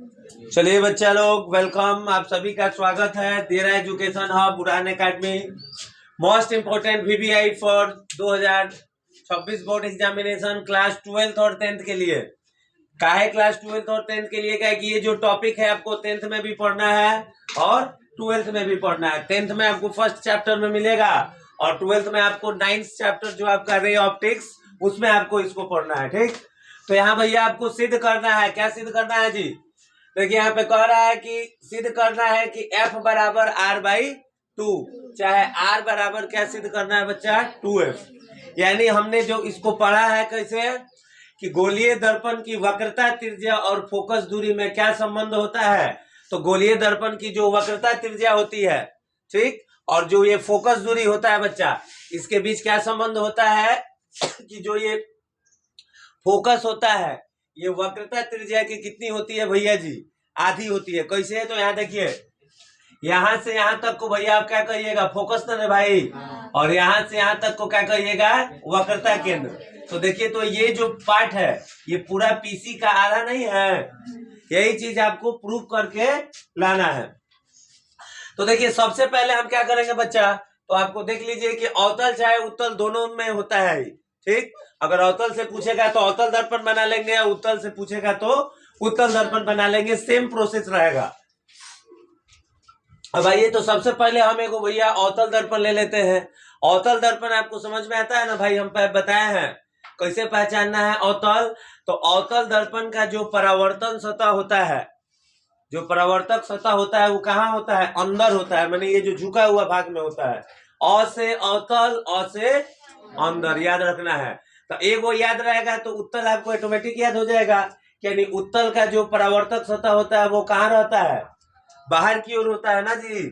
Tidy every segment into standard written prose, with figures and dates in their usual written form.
चलिए बच्चा लोग, वेलकम, आप सभी का स्वागत है तेरा एजुकेशन हब उड़ान academy. Most important VBI for 2026 board examination class 12th और 10th के लिए। काहे क्लास 12th और 10th के लिए? क्या है कि ये जो टॉपिक है आपको 10th में भी पढ़ना है और 12th में भी पढ़ना है। 10th में आपको फर्स्ट चैप्टर में मिलेगा और 12th में आपको 9th चैप्टर जो आपका रे ऑप्टिक्स, उसमें आपको इसको पढ़ना है। ठीक, तो यहाँ भैया आपको सिद्ध करना है। क्या सिद्ध करना है जी? देखिए यहाँ पे कह रहा है कि सिद्ध करना है कि F बराबर R/2, चाहे R बराबर क्या सिद्ध करना है बच्चा? 2F। यानी हमने जो इसको पढ़ा है कैसे कि गोलीय दर्पण की वक्रता, त्रिज्या और फोकस दूरी में क्या संबंध होता है। तो गोलीय दर्पण की जो वक्रता त्रिज्या होती है, ठीक, और जो ये फोकस दूरी होता है बच्चा, इसके बीच क्या संबंध होता है कि जो ये फोकस होता है, ये वक्रता त्रिज्या की कितनी होती है भैया जी? आधी होती है। कैसे है? तो यहाँ देखिए, यहाँ से यहाँ तक को भैया आप क्या कहिएगा? फोकस ना भाई। और यहाँ से यहाँ तक को क्या कहिएगा? वक्रता केंद्र। तो देखिए, तो ये जो पार्ट है ये पूरा पीसी का आधा नहीं है। यही चीज आपको प्रूव करके लाना है। तो देखिए, सबसे पहले हम क्या करेंगे बच्चा? तो आपको देख लीजिए कि अवतल चाहे उत्तल दोनों में होता है। ठीक, अगर अवतल से पूछेगा तो अवतल दर्पण बना लेंगे, उत्तल से पूछेगा तो उत्तल दर्पण बना लेंगे। सेम प्रोसेस रहेगा। अब आइए, तो सबसे पहले हम एक भैया अवतल दर्पण ले लेते हैं। अवतल दर्पण आपको समझ में आता है ना भाई? हम बताए हैं कैसे पहचानना है अवतल। तो अवतल दर्पण का जो परावर्तन सतह होता है, जो परावर्तक सतह होता है, वो कहाँ होता है? अंदर होता है, माने ये जो झुका हुआ भाग में होता है। अ से अवतल, अ से अंदर, याद रखना है। तो एक वो याद रहेगा तो उत्तल आपको ऑटोमेटिक याद हो जाएगा। यानी उत्तल का जो परावर्तक सतह होता है वो कहाँ रहता है? बाहर की ओर होता है ना जी।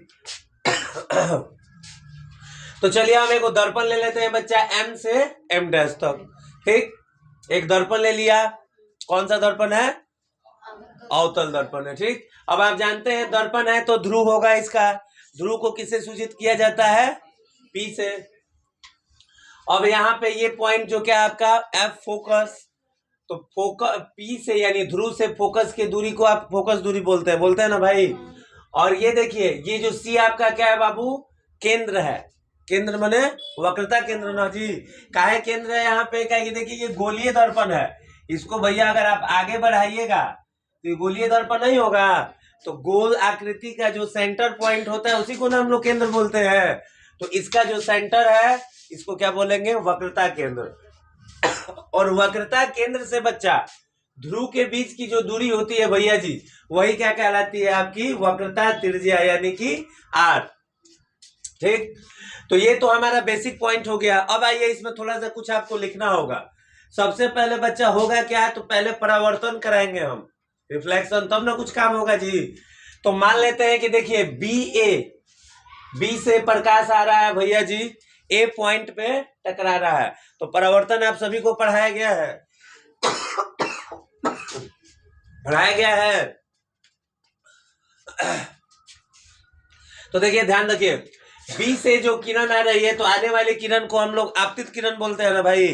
तो चलिए हम एक दर्पण ले लेते हैं बच्चा, M से M' तक। ठीक, एक दर्पण ले लिया। कौन सा दर्पण है? अवतल दर्पण है। ठीक, अब आप जानते हैं दर्पण है तो ध्रुव होगा इसका। ध्रुव को किससे सूचित किया जाता है? P से। अब यहाँ पे ये पॉइंट जो क्या आपका F फोकस, तो फोकस P से यानी ध्रुव से फोकस की दूरी को आप फोकस दूरी बोलते हैं ना भाई। और ये देखिए, ये जो C आपका क्या है बाबू? केंद्र है। केंद्र माने वक्रता केंद्र ना जी। काहे केंद्र है यहाँ पे? क्या देखिए, ये गोलीय दर्पण है। इसको भैया अगर आप आगे बढ़ाइएगा तो ये गोलीय दर्पण नहीं होगा। तो गोल आकृति का जो सेंटर पॉइंट होता है उसी को ना हम लोग केंद्र बोलते हैं। तो इसका जो सेंटर है इसको क्या बोलेंगे? वक्रता केंद्र। और वक्रता केंद्र से बच्चा ध्रुव के बीच की जो दूरी होती है भैया जी, वही क्या कहलाती है? आपकी वक्रता त्रिज्या, यानी कि R। ठीक, तो ये तो हमारा बेसिक पॉइंट हो गया। अब आइए, इसमें थोड़ा सा कुछ आपको लिखना होगा। सबसे पहले बच्चा होगा क्या? तो पहले परावर्तन कराएंगे हम, रिफ्लेक्शन, तब ना कुछ काम होगा जी। तो मान लेते हैं कि देखिए बी से प्रकाश आ रहा है भैया जी, ए पॉइंट पे टकरा रहा है। तो परावर्तन आप सभी को पढ़ाया गया है, पढ़ाया गया है। तो देखिए, ध्यान रखिए, बी से जो किरण आ रही है तो आने वाली किरण को हम लोग आपतित किरण बोलते हैं ना भाई।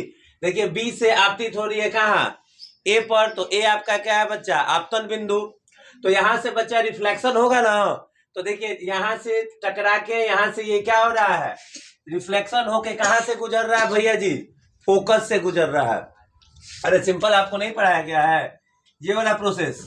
देखिए, बी से आपतित हो रही है कहाँ? ए पर। तो ए आपका क्या है बच्चा? आपतन बिंदु। तो यहां से बच्चा रिफ्लेक्शन होगा ना। तो देखिए, यहां से टकरा के यहां से ये क्या हो रहा है? रिफ्लेक्शन होके कहां से गुजर रहा है भैया जी? फोकस से गुजर रहा है। अरे सिंपल, आपको नहीं पढ़ाया गया है ये वाला प्रोसेस?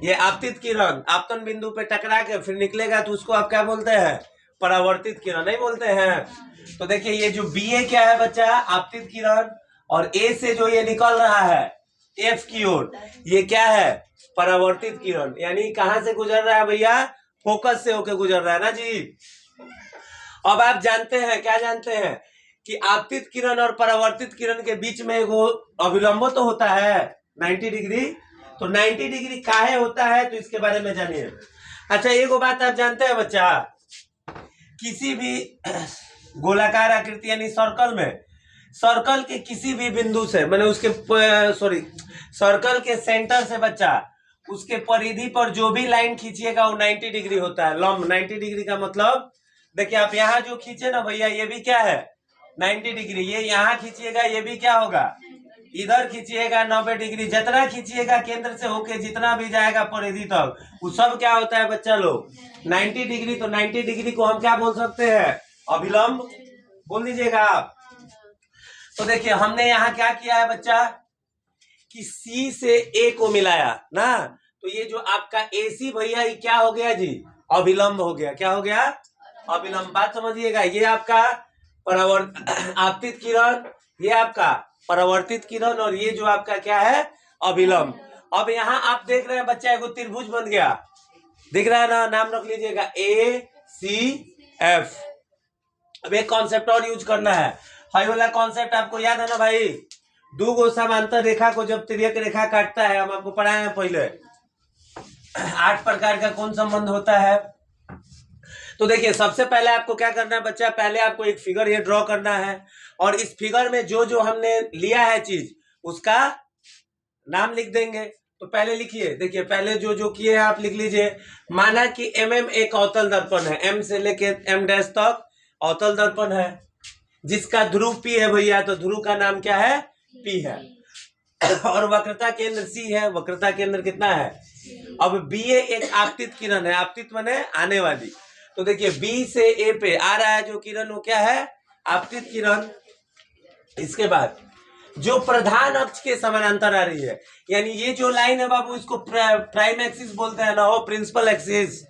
ये आपतित किरण आपतन बिंदु पे टकरा के फिर निकलेगा तो उसको आप क्या बोलते हैं? परावर्तित किरण नहीं बोलते हैं। तो देखिए, ये जो बी ए क्या है बच्चा? आपतित किरण। और ए से जो ये निकल रहा है एफ की ओर, ये क्या है? परावर्तित किरण। यानी कहां से गुजर रहा है भैया? फोकस से होकर गुजर रहा है ना जी। अब आप जानते हैं, क्या जानते हैं कि आपतित किरण और परावर्तित किरण के बीच में एगो अभिलंब तो होता है 90 डिग्री। तो 90 डिग्री काहे होता है? तो इसके बारे में जानिए। अच्छा, एगो बात आप जानते हैं बच्चा, किसी भी गोलाकार आकृति यानी सर्कल में, सर्कल के किसी भी बिंदु से, मैंने उसके सर्कल के सेंटर से बच्चा उसके परिधि पर जो भी लाइन खींचिएगा वो 90 डिग्री होता है। लंब 90 डिग्री का मतलब देखिए, आप यहाँ जो खींचे ना भैया, ये भी क्या है? 90 डिग्री। ये यहाँ खींचिएगा, ये भी क्या होगा? इधर खींचिएगा 90 डिग्री, जितना खींचिएगा केंद्र से होके जितना भी जाएगा परिधि तक वो सब क्या होता है बच्चा लोग 90 डिग्री। तो 90 डिग्री को हम क्या बोल सकते हैं अभिलंब बोल दीजिएगा आप। तो देखिए हमने यहाँ क्या किया है बच्चा कि सी से ए को मिलाया ना, तो ये जो आपका AC भैया ये क्या हो गया जी अभिलंब हो गया। क्या हो गया अभिलंब। बात समझिएगा, ये आपका आपतित किरण, ये आपका परावर्तित किरण और ये जो आपका क्या है अभिलंब। अब यहाँ आप देख रहे हैं बच्चा एगो त्रिभुज बन गया, दिख रहा है ना, नाम रख लीजिएगा ACF। अब एक कॉन्सेप्ट और यूज करना है, हाई वाला कॉन्सेप्ट आपको याद है ना भाई, दो गो समांतर रेखा को जब तिर्यक रेखा काटता है, हम आपको पढ़ाए हैं पहले 8 प्रकार का कौन संबंध होता है। तो देखिए सबसे पहले आपको क्या करना है बच्चा, पहले आपको एक फिगर ये ड्रॉ करना है और इस फिगर में जो जो हमने लिया है चीज उसका नाम लिख देंगे। तो पहले लिखिए, देखिए पहले जो जो किए आप लिख लीजिए। माना कि MM एक अवतल दर्पण है, M से लेके M' तक अवतल दर्पण है जिसका ध्रुव P है भैया, तो ध्रुव का नाम क्या है P है और वक्रता केंद्र C है, वक्रता केंद्र कितना है। अब BA एक आपतित किरण है, आपतित माने आने वाली, तो देखिए B से A पे आ रहा है जो किरण वो क्या है आपतित किरण। इसके बाद जो प्रधान अक्ष के समानांतर आ रही है, यानी ये जो लाइन है बाबू इसको प्राइम एक्सिस बोलते हैं ना, हो प्रिंसिपल एक्सिस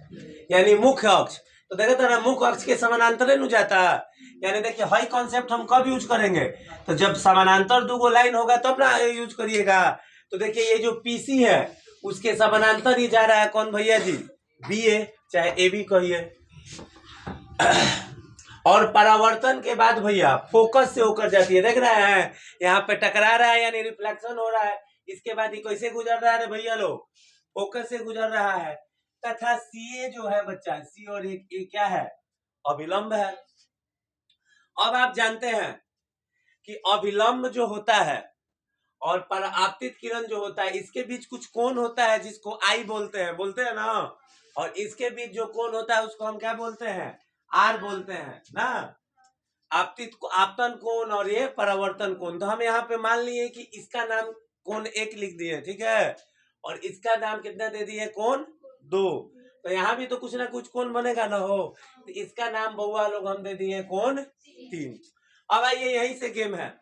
यानी मुख्य अक्ष। तो देखो तो ना मुख्य अक्ष के समानांतर नहीं जाता, यानी देखिए हाई कॉन्सेप्ट हम कब यूज करेंगे, तो जब समानांतर दो लाइन होगा तब ना यूज करिएगा। तो देखिए ये जो PC है उसके समानांतर ही जा रहा है कौन भैया जी BA, चाहे AB कहिए। और परावर्तन के बाद भैया फोकस से होकर जाती है, देख रहे हैं यहाँ पे टकरा रहा है यानी रिफ्लेक्शन हो रहा है। इसके बाद ये कैसे गुजर रहा है भैया लोग फोकस से गुजर रहा है। तथा CA जो है बच्चा C और A क्या है अभिलंब है। अब आप जानते हैं कि अभिलंब जो होता है और परावर्तित किरण जो होता है इसके बीच कुछ कोण होता है जिसको I बोलते हैं ना, और इसके बीच जो कोण होता है उसको हम क्या बोलते हैं R बोलते हैं ना। आपतन कोण और ये परावर्तन कोण। तो हम यहाँ पे मान लिए कि इसका नाम कोण 1 लिख दिए, ठीक है, और इसका नाम कितना दे दिए कोण 2। तो यहाँ भी तो कुछ ना कुछ कोण बनेगा ना हो, तो इसका नाम बउआ लोग हम दे दिए कोण 3। अब आइए यहीं से गेम है।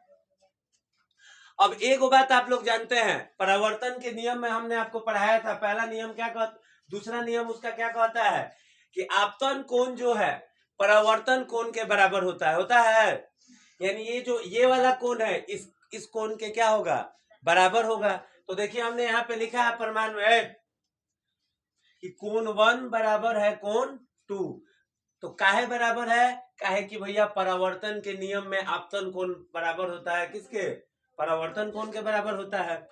अब एक बात आप लोग जानते हैं परावर्तन के नियम में हमने आपको पढ़ाया था, पहला नियम क्या कहता, दूसरा नियम उसका क्या कहता है कि आपतन कोण जो है परावर्तन कोण के बराबर होता है। यानी ये जो ये वाला कोण है इस कोण के क्या होगा बराबर होगा। तो देखिए हमने यहाँ पे लिखा है प्रमाण में कि कोण 1 बराबर है कोण 2। तो काहे बराबर है, काहे कि भैया परावर्तन के नियम में आपतन कोण बराबर होता है किसके परावर्तन कोण के बराबर होता है।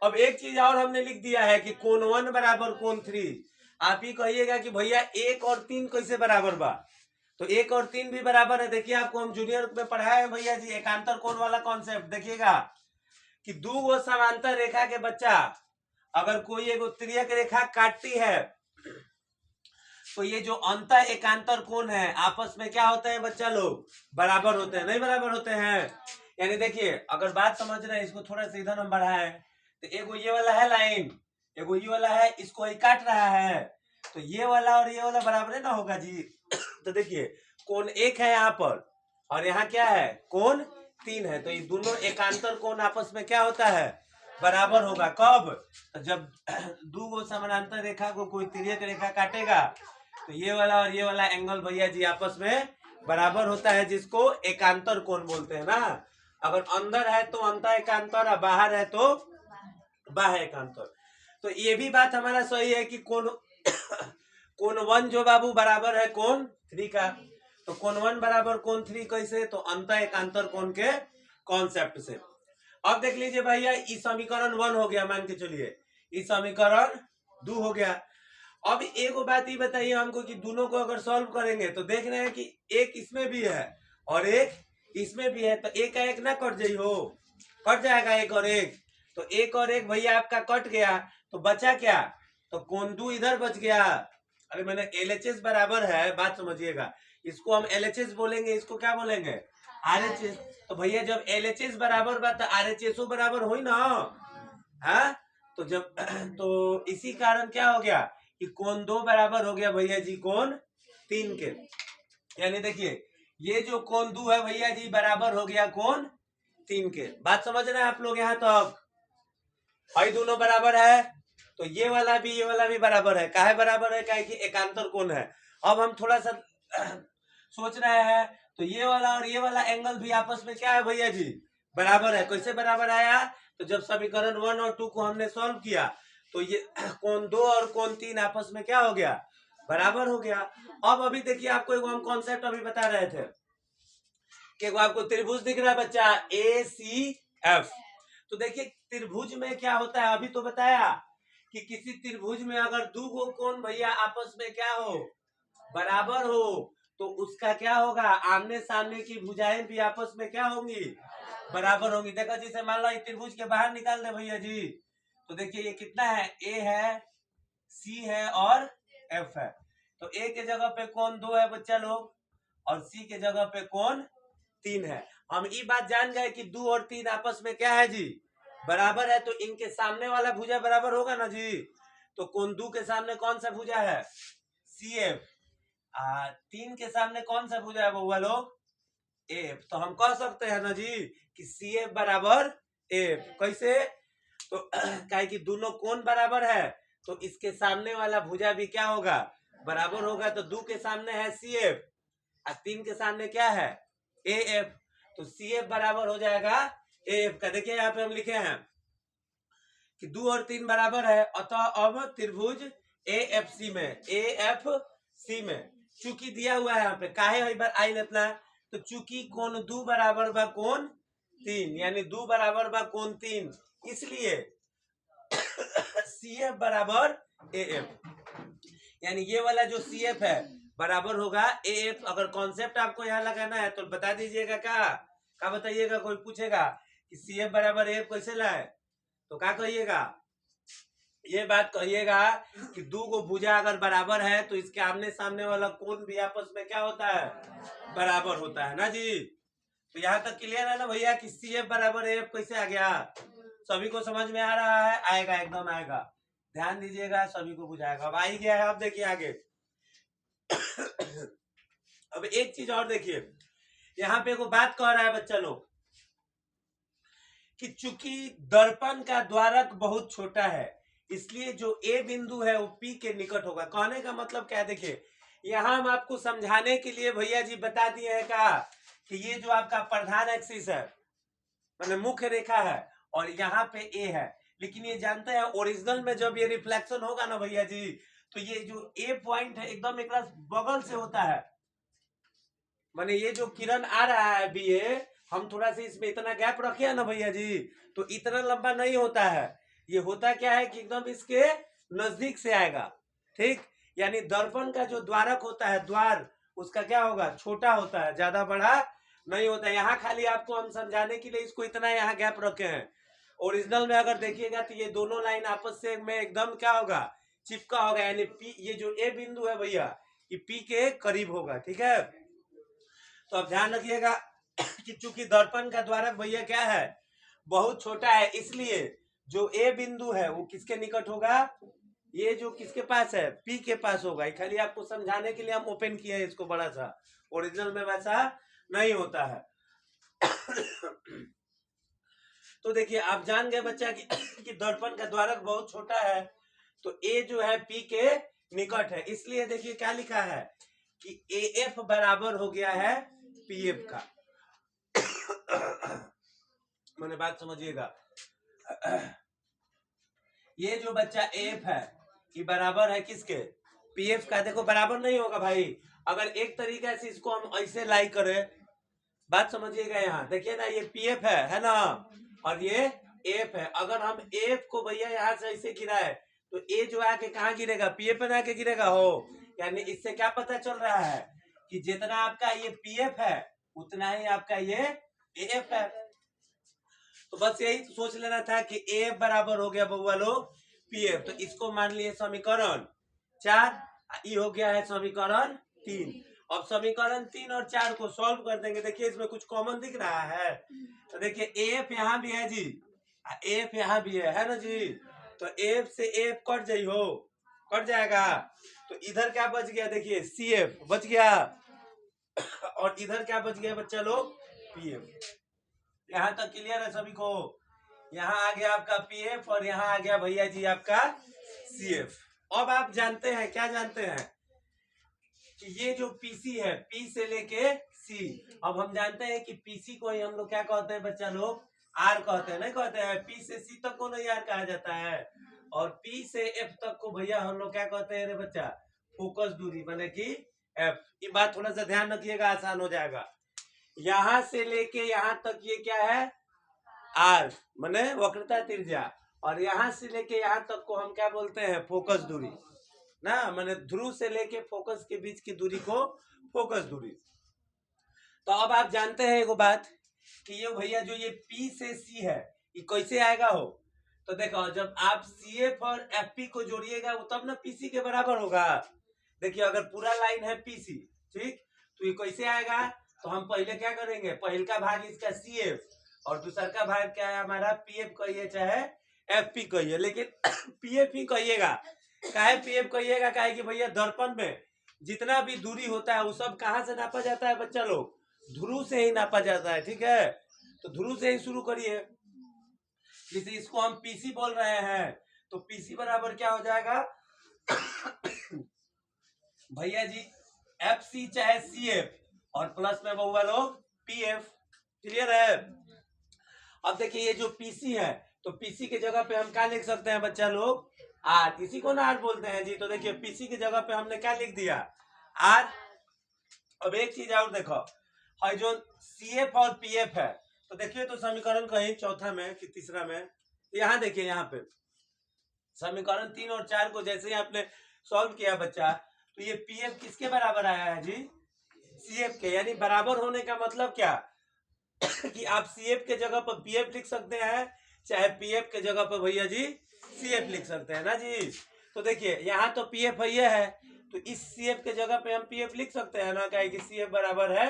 अब एक चीज और हमने लिख दिया है कि कोण 1 बराबर कोण 3। आप ही कहिएगा कि भैया 1 और 3 कैसे बराबर बा, तो 1 और 3 भी बराबर है। देखिए आपको हम जूनियर में पढ़ाए हैं भैया जी एकांतर कोण वाला कॉन्सेप्ट। देखिएगा कि दो गो समांतर रेखा के बच्चा अगर कोई एगो तिर्यक रेखा काटती है तो ये जो अंतर एकांतर कोण है आपस में क्या होते हैं बच्चा लोग बराबर होते हैं, नहीं बराबर होते हैं। यानी देखिए अगर बात समझ रहे हैं इसको थोड़ा सा इधर हम बढ़ाएं तो एगो ये वाला है लाइन, एगो ये वाला है, इसको ही काट रहा है, तो ये वाला और ये वाला बराबर ना होगा जी। तो देखिए कोण 1 है यहाँ पर और यहाँ क्या है कोण 3 है, तो ये दोनों एकांतर कोण आपस में क्या होता है बराबर होगा। कब, तो जब दो गो समानांतर रेखा को कोई तिर्यक रेखा काटेगा तो ये वाला और ये वाला एंगल भैया जी आपस में बराबर होता है, जिसको एकांतर कोण बोलते हैं ना। अगर अंदर है तो अंतर एकांतर और बाहर है तो बाह्य एकांतर। तो ये भी बात हमारा सही है कि कोण 1 जो बाबू बराबर है कोण 3 का। तो कोण 1 बराबर कोण 3 कैसे, तो अंतर एकांतर कोण के कॉन्सेप्ट से। अब देख लीजिए भैया इस समीकरण 1 हो गया, मान के चलिए इस समीकरण 2 हो गया। अब एक बात ये बताइए हमको कि दोनों को अगर सॉल्व करेंगे तो देख रहे हैं कि एक इसमें भी है और एक इसमें भी है, तो एक का एक ना कट जाई हो, कट जाएगा एक और एक, तो एक और एक भैया आपका कट गया, तो बचा क्या, तो कोण 2 इधर बच गया। अरे मैंने LHS बराबर है, बात समझिएगा, इसको हम LHS बोलेंगे, इसको क्या बोलेंगे RHS। तो भैया जब LHS बराबर बा तो RHSO बराबर हुई ना। हाँ, तो जब तो इसी कारण क्या हो गया कि कोण 2 बराबर हो गया भैया जी कोण 3 के। यानी देखिए ये जो कोण 2 है भैया जी बराबर हो गया कोण 3 के। बात समझ रहे हैं आप लोग यहाँ तक? भाई दोनों बराबर है तो ये वाला भी बराबर है। काहे बराबर है? काहे कि एकांतर कोण है। अब हम थोड़ा सा सोच रहे हैं तो ये वाला और ये वाला एंगल भी आपस में क्या है भैया जी बराबर है। कैसे बराबर आया? तो जब समीकरण 1 और 2 को हमने सॉल्व किया तो ये कोण 2 और कोण 3 आपस में क्या हो गया बराबर हो गया। अब अभी देखिए आपको एक हम कॉन्सेप्ट अभी बता रहे थे कि आपको त्रिभुज दिख रहा है बच्चा ACF। तो देखिए त्रिभुज में क्या होता है अभी तो बताया कि किसी त्रिभुज में अगर दो गो कोण भैया आपस में क्या हो बराबर हो तो उसका क्या होगा आमने सामने की भुजाएं भी आपस में क्या होंगी बराबर होंगी। देखो जैसे मान लो त्रिभुज के बाहर निकाल दे भैया जी तो देखिए ये कितना है A है C है और F है। तो A के जगह पे कोण 2 है बच्चा लोग और C के जगह पे कोण 3 है। हम ये बात जान गए कि 2 और 3 आपस में क्या है जी बराबर है। तो इनके सामने वाला भुजा बराबर होगा ना जी। तो कोण 2 के सामने कौन सा भुजा है CF। 3 के सामने कौन सा भुजा है बउआ लोग AF। तो हम कह सकते हैं ना जी कि CF बराबर AF। कैसे? तो काहे कि दोनों कोण बराबर है तो इसके सामने वाला भुजा भी क्या होगा बराबर होगा। तो 2 के सामने है CF और 3 के सामने क्या है AF। तो CF बराबर हो जाएगा AF का। देखिए यहाँ पे हम लिखे हैं कि 2 और 3 बराबर है अतः अब त्रिभुज AFC में चूंकि दिया हुआ है यहाँ पे काहे एक बार आई इतना तो चूंकि कोण 2 बराबर बा कोण 3 यानी 2 बराबर बा कोण 3 इसलिए CF बराबर AF। यानी ये वाला जो CF है बराबर होगा AF। अगर कॉन्सेप्ट आपको यहाँ लगाना है तो बता दीजिएगा क्या बताइएगा। कोई पूछेगा कि CF बराबर AF कैसे लाए तो क्या कहिएगा ये बात कहिएगा कि 2 को भुजा अगर बराबर है तो इसके आमने सामने वाला कोण भी आपस में क्या होता है बराबर होता है ना जी। तो यहाँ तक क्लियर है ना भैया कि CF बराबर AF कैसे आ गया? सभी को समझ में आ रहा है? आएगा एकदम आएगा। ध्यान दीजिएगा सभी को बुझाएगा। अब आ ही गया है। अब देखिए आगे अब एक चीज और देखिए यहाँ पे को बात कह रहा है बच्चा लोग कि चूंकि दर्पण का द्वारक बहुत छोटा है इसलिए जो A बिंदु है वो P के निकट होगा। कहने का मतलब क्या है देखिए यहाँ हम आपको समझाने के लिए भैया जी बता दिए हैं कि ये जो आपका प्रधान एक्सिस है मतलब मुख्य रेखा है और यहाँ पे A है। लेकिन ये जानते हैं ओरिजिनल में जब ये रिफ्लेक्शन होगा ना भैया जी तो ये जो A पॉइंट है एकदम एक बगल से होता है। माने ये जो किरण आ रहा है BA हम थोड़ा सा इसमें इतना गैप रखे ना भैया जी तो इतना लंबा नहीं होता है। ये होता क्या है कि एकदम इसके नजदीक से आएगा। ठीक यानी दर्पण का जो द्वारक होता है द्वार उसका क्या होगा छोटा होता है ज्यादा बड़ा नहीं होता है। यहाँ खाली आपको हम समझाने के लिए इसको इतना यहाँ गैप रखे हैं। ओरिजिनल में अगर देखिएगा तो ये दोनों लाइन आपस से में एकदम क्या होगा चिपका होगा। यानी P ये जो A बिंदु है भैया ये P के करीब होगा। ठीक है तो अब ध्यान रखिएगा कि चूंकि दर्पण का द्वारक भैया क्या है बहुत छोटा है इसलिए जो A बिंदु है वो किसके निकट होगा ये जो किसके पास है P के पास होगा। खाली आपको समझाने के लिए हम ओपन किए हैं इसको बड़ा सा। ओरिजिनल में वैसा नहीं होता है। तो देखिए आप जान गए बच्चा कि दर्पण का द्वारक बहुत छोटा है तो A जो है P के निकट है इसलिए देखिए क्या लिखा है कि AF बराबर हो गया है PF का। मैंने बात समझिएगा ये जो बच्चा AF है ये बराबर है किसके PF का। देखो बराबर नहीं होगा भाई अगर एक तरीके से इसको हम ऐसे लाई करें। बात समझिएगा यहाँ देखिए ना ये PF है ना और ये AF है। अगर हम AF को भैया यहाँ से ऐसे गिराए तो A जो आके कहाँ गिरेगा PF पे आके गिरेगा हो। यानी इससे क्या पता चल रहा है कि जितना आपका ये PF है उतना ही आपका ये AF है। तो बस यही सोच लेना था कि AF बराबर हो गया बउआ लोग PF। तो इसको मान लिए समीकरण 4 ये हो गया है समीकरण 3। अब समीकरण 3 और 4 को सॉल्व कर देंगे। देखिए इसमें कुछ कॉमन दिख रहा है, तो देखिए एफ यहाँ भी है जी, एफ यहाँ भी है ना जी, तो एफ से एफ कट जाइ हो, कट जाएगा, तो इधर क्या बच गया, देखिए सी एफ बच गया, और इधर क्या बच गया बच्चा लोग, पी एफ। यहाँ तक क्लियर है सभी को? यहाँ आ गया आपका पी एफ और यहाँ आ गया भैया जी आपका सी एफ। अब आप जानते हैं, क्या जानते हैं कि ये जो पीसी है, पी से लेके सी, अब हम जानते हैं कि पीसी को ही हम लोग क्या कहते हैं बच्चा लोग, आर कहते हैं, नहीं कहते हैं? पी से सी तक को नहीं आर कहा जाता है, और पी से एफ तक को भैया हम लोग क्या कहते हैं रे बच्चा, फोकस दूरी माने कि एफ। ये बात थोड़ा सा ध्यान रखिएगा, आसान हो जाएगा। यहां से लेके यहां तक ये क्या है, आर माने वक्रता त्रिज्या, और यहां से लेके यहां तक को हम क्या बोलते हैं, फोकस दूरी ना, माने ध्रुव से लेके फोकस के बीच की दूरी को फोकस दूरी। तो अब आप जानते हैं एगो बात कि ये भैया जो ये P से C है, ये कैसे आएगा हो, तो देखो जब आप CF और FP को जोड़िएगा वो तब ना PC के बराबर होगा। देखिए अगर पूरा लाइन है PC, ठीक, तो ये कैसे आएगा, तो हम पहले क्या करेंगे, पहले का भाग इसका CF और दूसरा का भाग क्या है हमारा PF कहिए चाहे FP कहिए, लेकिन PF ही कहिएगा। काहे PF कहिएगा, काहे कि भैया दर्पण में जितना भी दूरी होता है वो सब कहाँ से नापा जाता है बच्चा लोग, ध्रुव से ही नापा जाता है, ठीक है? तो ध्रुव से ही शुरू करिए। जैसे इसको हम पीसी बोल रहे हैं, तो पीसी बराबर क्या हो जाएगा भैया जी एफ सी चाहे सी एफ, और प्लस में बहुआ लोग पी एफ। क्लियर है? अब देखिए ये जो पीसी है, तो पीसी के जगह पे हम क्या लिख सकते हैं बच्चा लोग, आर, इसी को ना आर बोलते हैं जी। तो देखिए पीसी की जगह पे हमने क्या लिख दिया, आर। अब एक चीज और देखो, है जो सीएफ और पीएफ है, तो देखिए तो समीकरण कहीं चौथा में कि तीसरा में, यहाँ देखिए यहाँ पे समीकरण 3 और 4 को जैसे ही आपने सॉल्व किया बच्चा, तो ये पीएफ किसके बराबर आया है जी, सीएफ के। यानी बराबर होने का मतलब क्या कि आप सीएफ के जगह पर पीएफ लिख सकते हैं, चाहे पीएफ के जगह पर भैया जी सीएफ लिख सकते हैं ना जी। तो देखिए यहाँ तो पीएफ है, तो इस सीएफ के जगह पे हम पीएफ लिख सकते हैं ना, क्या कि सीएफ बराबर है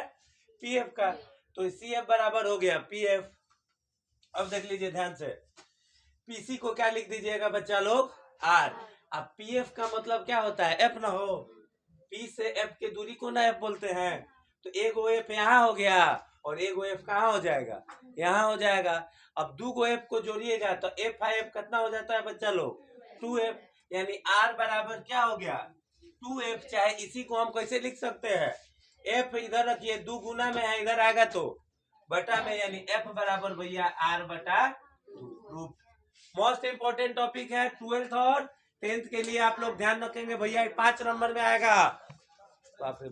पीएफ का, तो सीएफ बराबर हो गया पीएफ। अब देख लीजिए ध्यान से, पीसी को क्या लिख दीजिएगा बच्चा लोग, आर। अब पीएफ का मतलब क्या होता है, एफ ना हो, पी से एफ के दूरी को ना एफ बोलते हैं, तो एक ओ एफ यहाँ हो गया और एक ओ एफ कहाँ हो जाएगा, यहाँ हो जाएगा। अब दो गो एफ को जोड़िएगा तो एफ आई एफ कितना हो जाता है बच्चा लोग, 2f, यानी आर बराबर क्या हो गया 2f। चाहे इसी को हम कैसे लिख सकते हैं, एफ इधर रखिए, 2 गुना में है, इधर आएगा तो बटा में, यानी एफ बराबर भैया आर बटा 2। मोस्ट इंपोर्टेंट टॉपिक है 12th और 10th के लिए, आप लोग ध्यान रखेंगे भैया 5 नंबर में आएगा।